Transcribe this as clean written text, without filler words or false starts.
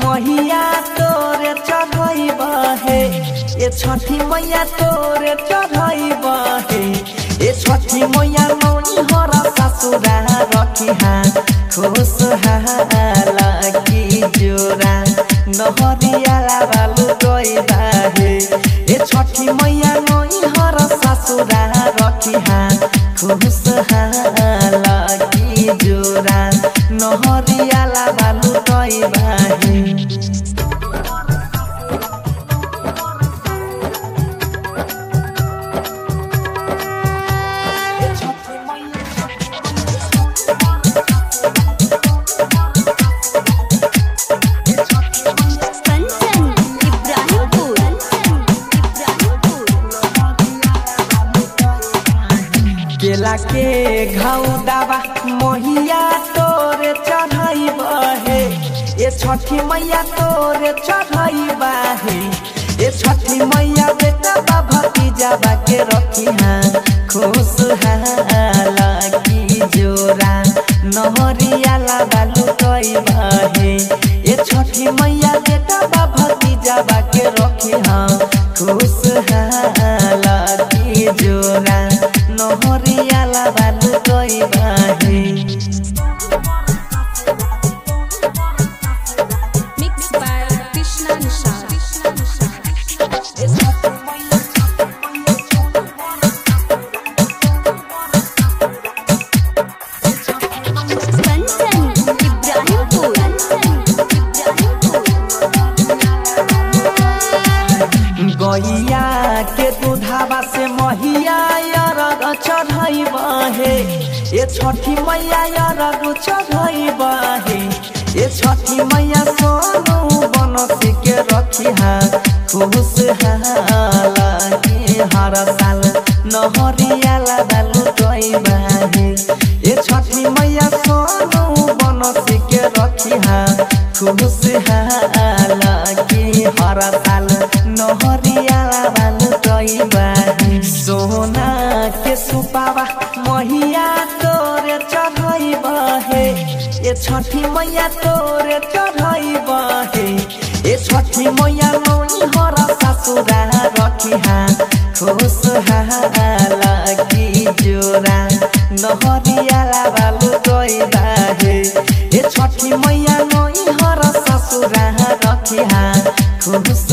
महिया तोरे चढ़ई बहे ए छठी मैया तोरे चढ़ई बहे ए छठी मैया नौनी हरा ससुरा रखी हाँ खुश हाला की जोरा नहरिया बालू गई बाहे ए छठी मैया नौनी हरा ससुरा रखी हाँ खुश हाला की जोरा नहरिया बालू गई बाहे केला के घाव दावा मोहिया तोरे चढ़ाई बहे ए छठी मैया तोरे चढ़ाई बहे ए छठी मैया बेटा बाबा भतीजा के रखी हाँ खुश हाला की जोरा नहरिया बालू गई बहे ए छठी मैया बेटा बाबा भतीजा के रखी हाँ खुश हाला की जोरा नहरिया बालू गई बाहे गैया के दूधावा से महिया अरग चढ़ई बहे ए छठी मैया अरग चढ़ई बहे ए छठी मैया सोनू बनसी के रखी हाँ खुश हाला की हर साल नहरिया बालू गई बहे ए छठी मैया सोनू बनसी के रखी हाँ खुश हाला की हर साल नहरिया बालू गई बाहे सोना के सुपावा महिया तोरे चढ़ई बहे ए छठी मैया तोरे चढ़ई बहे ए छठी मैया नौनी हरा ससुरा रखी हाँ खुश हाला की जोरा नहरिया बालू गई बाहे ए छठी मैया नौनी हरा ससुरा रखी हाँ खुश